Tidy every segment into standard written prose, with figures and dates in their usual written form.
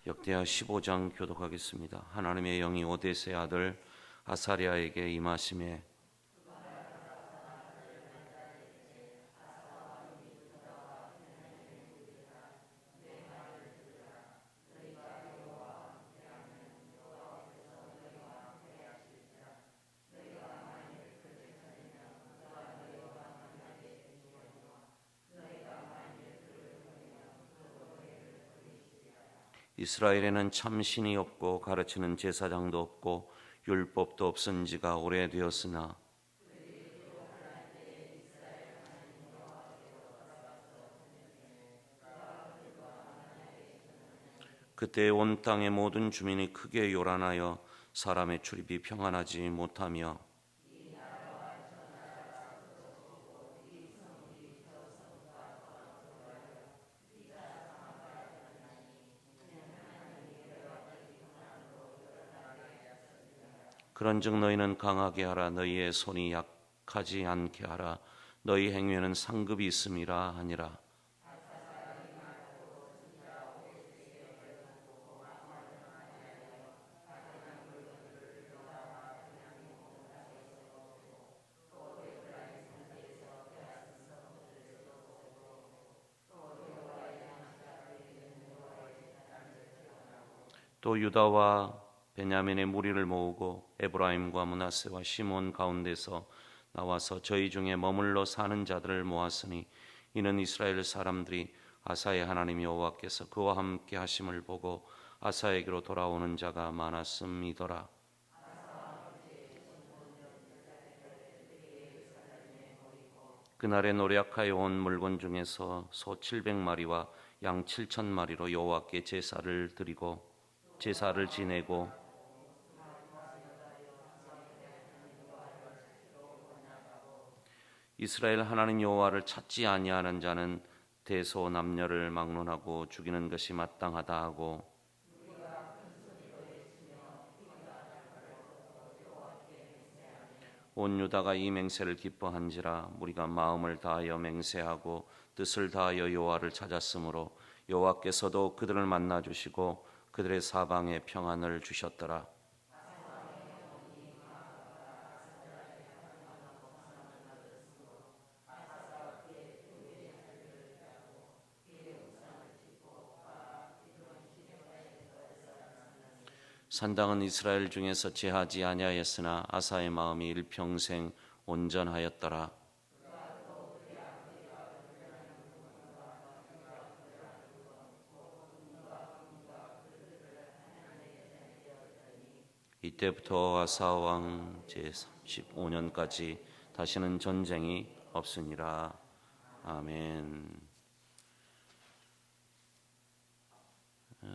역대하 15장 교독하겠습니다. 하나님의 영이 오데스의 아들 아사랴에게 임하심에 이스라엘에는 참 신이 없고 가르치는 제사장도 없고 율법도 없은 지가 오래되었으나 그때 온 땅의 모든 주민이 크게 요란하여 사람의 출입이 평안하지 못하며 그런즉 너희는 강하게 하라. 너희의 손이 약하지 않게 하라. 너희 행위에는 상급이 있음이라 하니라. 또 유다와 베냐민의 무리를 모으고 에브라임과 므낫세와 시몬 가운데서 나와서 저희 중에 머물러 사는 자들을 모았으니 이는 이스라엘 사람들이 아사의 하나님 여호와께서 그와 함께 하심을 보고 아사에게로 돌아오는 자가 많았음이더라. 그날에 노력하여 온 물건 중에서 소 700마리와 양 7,000마리로 여호와께 제사를 드리고 제사를 지내고 이스라엘 하나님 여호와를 찾지 아니하는 자는 대소 남녀를 막론하고 죽이는 것이 마땅하다 하고 온 유다가 이 맹세를 기뻐한지라. 무리가 마음을 다하여 맹세하고 뜻을 다하여 여호와를 찾았으므로 여호와께서도 그들을 만나 주시고 그들의 사방에 평안을 주셨더라. 산당은 이스라엘 중에서 제하지 아니하였으나 아사의 마음이 일평생 온전하였더라. 이때부터 아사 왕 제35년까지 다시는 전쟁이 없으니라. 아멘.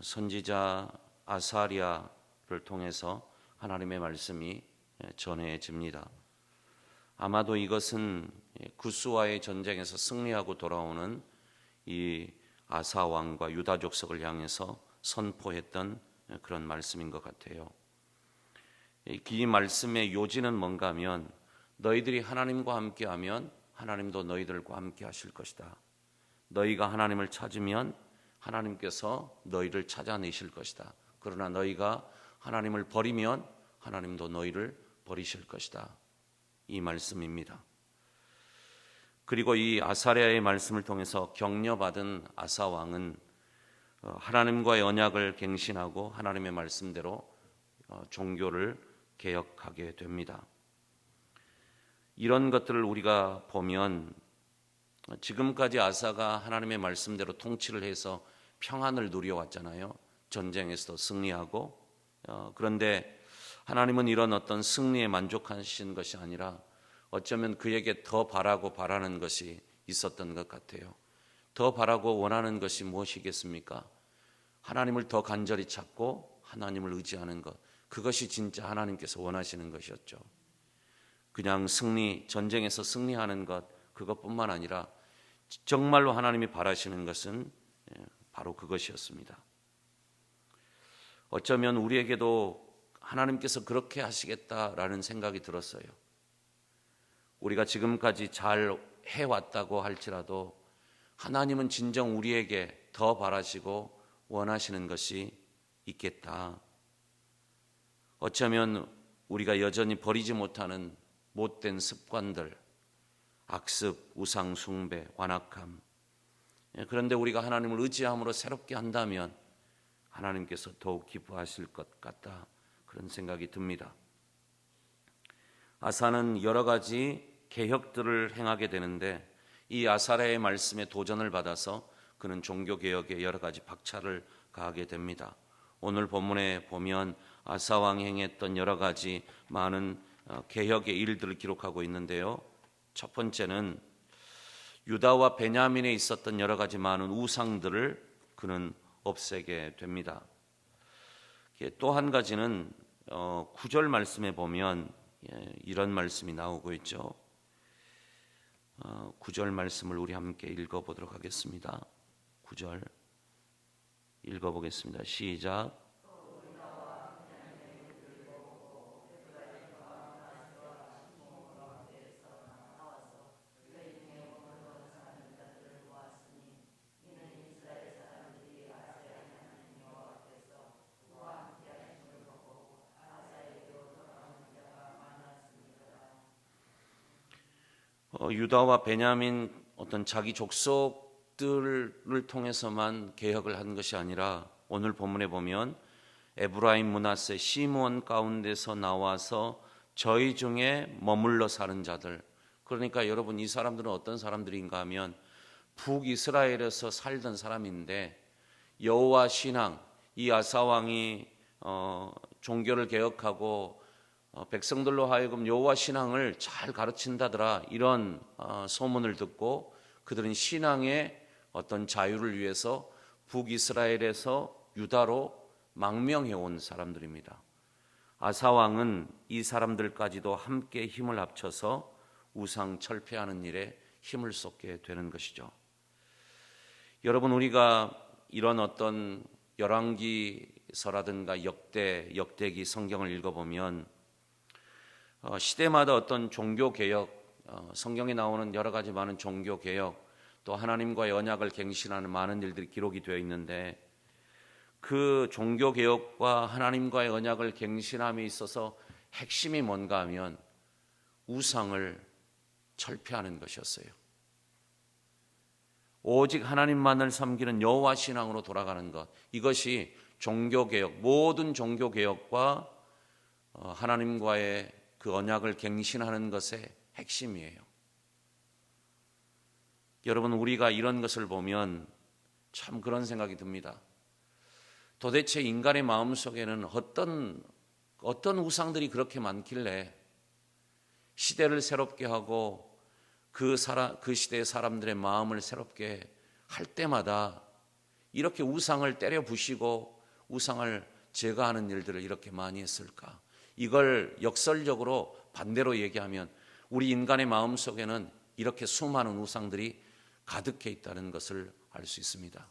선지자 아사랴를 통해서 하나님의 말씀이 전해집니다. 아마도 이것은 구스와의 전쟁에서 승리하고 돌아오는 이 아사 왕과 유다 족속을 향해서 선포했던 그런 말씀인 것 같아요. 이 말씀의 요지는 뭔가 하면 너희들이 하나님과 함께하면 하나님도 너희들과 함께 하실 것이다. 너희가 하나님을 찾으면 하나님께서 너희를 찾아내실 것이다. 그러나 너희가 하나님을 버리면 하나님도 너희를 버리실 것이다. 이 말씀입니다. 그리고 이 아사랴의 말씀을 통해서 격려받은 아사 왕은 하나님과의 언약을 갱신하고 하나님의 말씀대로 종교를 개혁하게 됩니다. 이런 것들을 우리가 보면 지금까지 아사가 하나님의 말씀대로 통치를 해서 평안을 누려왔잖아요. 전쟁에서도 승리하고 그런데 하나님은 이런 어떤 승리에 만족하신 것이 아니라 어쩌면 그에게 더 바라는 것이 있었던 것 같아요. 더 바라고 원하는 것이 무엇이겠습니까? 하나님을 더 간절히 찾고 하나님을 의지하는 것, 그것이 진짜 하나님께서 원하시는 것이었죠. 그냥 전쟁에서 승리하는 것, 그것뿐만 아니라 정말로 하나님이 바라시는 것은 바로 그것이었습니다. 어쩌면 우리에게도 하나님께서 그렇게 하시겠다라는 생각이 들었어요. 우리가 지금까지 잘 해왔다고 할지라도 하나님은 진정 우리에게 더 바라시고 원하시는 것이 있겠다. 어쩌면 우리가 여전히 버리지 못하는 못된 습관들, 악습, 우상 숭배, 완악함. 그런데 우리가 하나님을 의지함으로 새롭게 한다면 하나님께서 더욱 기뻐하실 것 같다. 그런 생각이 듭니다. 아사는 여러 가지 개혁들을 행하게 되는데 이 아사랴의 말씀에 도전을 받아서 그는 종교개혁에 여러 가지 박차를 가하게 됩니다. 오늘 본문에 보면 아사 왕이 행했던 여러 가지 많은 개혁의 일들을 기록하고 있는데요. 첫 번째는 유다와 베냐민에 있었던 여러 가지 많은 우상들을 그는 없애게 됩니다. 또 한 가지는 9절 말씀에 보면 이런 말씀이 나오고 있죠. 9절 말씀을 우리 함께 읽어보도록 하겠습니다. 9절 읽어보겠습니다. 시작. 유다와 베냐민 어떤 자기 족속들을 통해서만 개혁을 한 것이 아니라 오늘 본문에 보면 에브라임, 므낫세, 시므온 가운데서 나와서 저희 중에 머물러 사는 자들. 그러니까 여러분 이 사람들은 어떤 사람들인가 하면 북이스라엘에서 살던 사람인데 여호와 신앙, 이 아사 왕이 종교를 개혁하고 백성들로 하여금 여호와 신앙을 잘 가르친다더라 이런 소문을 듣고 그들은 신앙의 어떤 자유를 위해서 북이스라엘에서 유다로 망명해 온 사람들입니다. 아사 왕은 이 사람들까지도 함께 힘을 합쳐서 우상 철폐하는 일에 힘을 쏟게 되는 것이죠. 여러분 우리가 이런 어떤 열왕기서라든가 역대기 성경을 읽어보면 시대마다 어떤 종교개혁, 성경에 나오는 여러 가지 많은 종교개혁, 또 하나님과의 언약을 갱신하는 많은 일들이 기록이 되어 있는데 그 종교개혁과 하나님과의 언약을 갱신함에 있어서 핵심이 뭔가 하면 우상을 철폐하는 것이었어요. 오직 하나님만을 섬기는 여호와 신앙으로 돌아가는 것, 이것이 종교개혁, 모든 종교개혁과 하나님과의 그 언약을 갱신하는 것의 핵심이에요. 여러분 우리가 이런 것을 보면 참 그런 생각이 듭니다. 도대체 인간의 마음속에는 어떤 우상들이 그렇게 많길래 시대를 새롭게 하고 그 시대의 사람들의 마음을 새롭게 할 때마다 이렇게 우상을 때려 부시고 우상을 제거하는 일들을 이렇게 많이 했을까? 이걸 역설적으로 반대로 얘기하면 우리 인간의 마음속에는 이렇게 수많은 우상들이 가득해 있다는 것을 알 수 있습니다.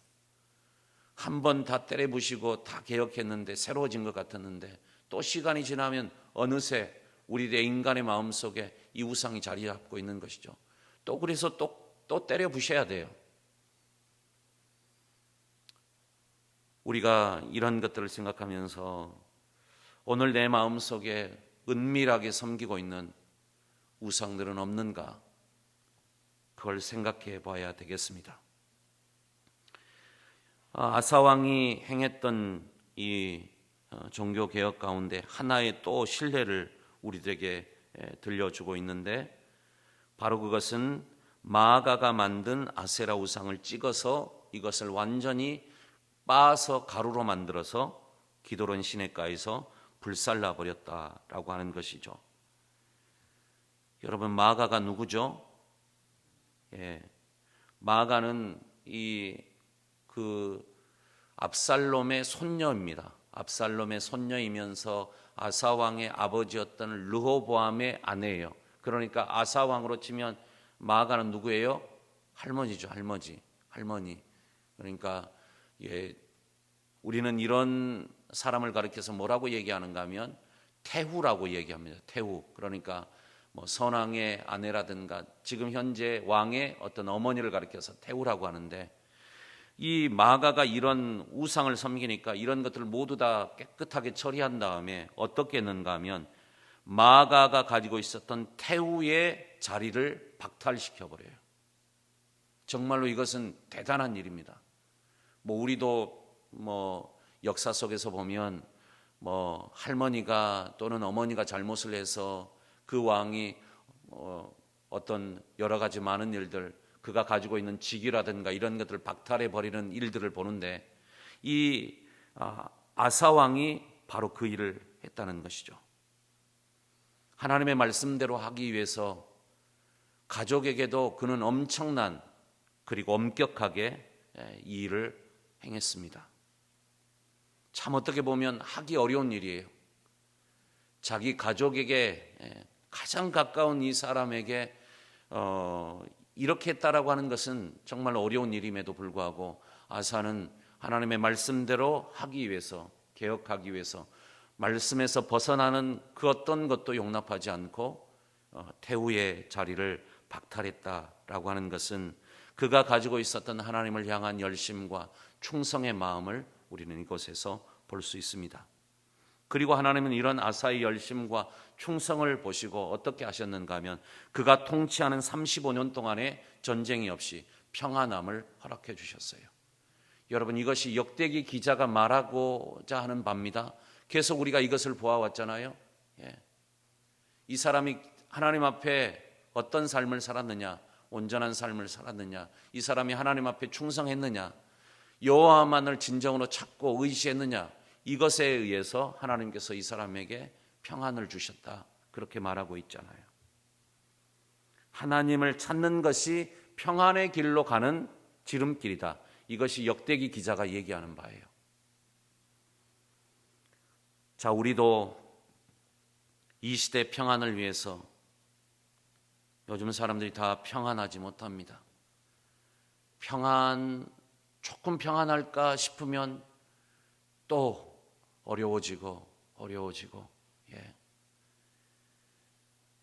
한 번 다 때려 부시고 다 개혁했는데 새로워진 것 같았는데 또 시간이 지나면 어느새 우리의 인간의 마음속에 이 우상이 자리 잡고 있는 것이죠. 또 그래서 또 때려 부셔야 돼요. 우리가 이런 것들을 생각하면서 오늘 내 마음속에 은밀하게 섬기고 있는 우상들은 없는가? 그걸 생각해 봐야 되겠습니다. 아사 왕이 행했던 이 종교 개혁 가운데 하나의 또 신뢰를 우리들에게 들려주고 있는데 바로 그것은 마아가가 만든 아세라 우상을 찍어서 이것을 완전히 빻아서 가루로 만들어서 기도론 시내가에서 불살라 버렸다라고 하는 것이죠. 여러분 마아가가 누구죠? 마아가는 그 압살롬의 손녀입니다. 압살롬의 손녀이면서 아사 왕의 아버지였던 르호보암의 아내예요. 그러니까 아사 왕으로 치면 마아가는 누구예요? 할머니죠. 할머니. 그러니까 우리는 이런 사람을 가리켜서 뭐라고 얘기하는가 하면 태후라고 얘기합니다. 태후. 그러니까 뭐 선왕의 아내라든가 지금 현재 왕의 어떤 어머니를 가리켜서 태후라고 하는데 이 마가가 이런 우상을 섬기니까 이런 것들을 모두 다 깨끗하게 처리한 다음에 어떻게 했는가 하면 마가가 가지고 있었던 태우의 자리를 박탈시켜 버려요. 정말로 이것은 대단한 일입니다. 우리도 역사 속에서 보면 할머니가 또는 어머니가 잘못을 해서 그 왕이 어떤 여러 가지 많은 일들, 그가 가지고 있는 직위라든가 이런 것들을 박탈해 버리는 일들을 보는데 이 아사 왕이 바로 그 일을 했다는 것이죠. 하나님의 말씀대로 하기 위해서 가족에게도 그는 엄청난 그리고 엄격하게 이 일을 행했습니다. 참 어떻게 보면 하기 어려운 일이에요. 자기 가족에게 가장 가까운 이 사람에게 이렇게 했다라고 하는 것은 정말 어려운 일임에도 불구하고 아사는 하나님의 말씀대로 하기 위해서, 개혁하기 위해서 말씀에서 벗어나는 그 어떤 것도 용납하지 않고 태우의 자리를 박탈했다라고 하는 것은 그가 가지고 있었던 하나님을 향한 열심과 충성의 마음을 우리는 이곳에서 볼 수 있습니다. 그리고 하나님은 이런 아사의 열심과 충성을 보시고 어떻게 하셨는가 하면 그가 통치하는 35년 동안에 전쟁이 없이 평안함을 허락해 주셨어요. 여러분, 이것이 역대기 기자가 말하고자 하는 바입니다. 계속 우리가 이것을 보아왔잖아요. 이 사람이 하나님 앞에 어떤 삶을 살았느냐, 온전한 삶을 살았느냐, 이 사람이 하나님 앞에 충성했느냐, 여호와만을 진정으로 찾고 의지했느냐, 이것에 의해서 하나님께서 이 사람에게 평안을 주셨다, 그렇게 말하고 있잖아요. 하나님을 찾는 것이 평안의 길로 가는 지름길이다. 이것이 역대기 기자가 얘기하는 바예요. 자, 우리도 이 시대 평안을 위해서, 요즘 사람들이 다 평안하지 못합니다. 조금 평안할까 싶으면 또 어려워지고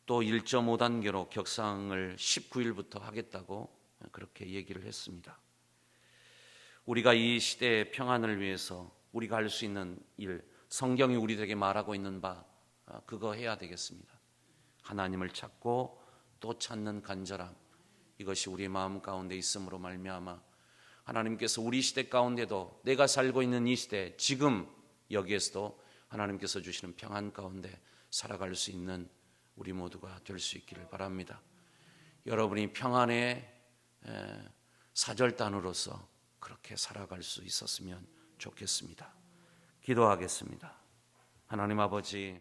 또 1.5단계로 격상을 19일부터 하겠다고 그렇게 얘기를 했습니다. 우리가 이 시대의 평안을 위해서 우리가 할 수 있는 일, 성경이 우리에게 말하고 있는 바, 그거 해야 되겠습니다. 하나님을 찾고 또 찾는 간절함, 이것이 우리 마음 가운데 있음으로 말미암아 하나님께서 우리 시대 가운데도, 내가 살고 있는 이 시대, 지금 여기에서도 하나님께서 주시는 평안 가운데 살아갈 수 있는 우리 모두가 될 수 있기를 바랍니다. 여러분이 평안의 사절단으로서 그렇게 살아갈 수 있었으면 좋겠습니다. 기도하겠습니다. 하나님 아버지,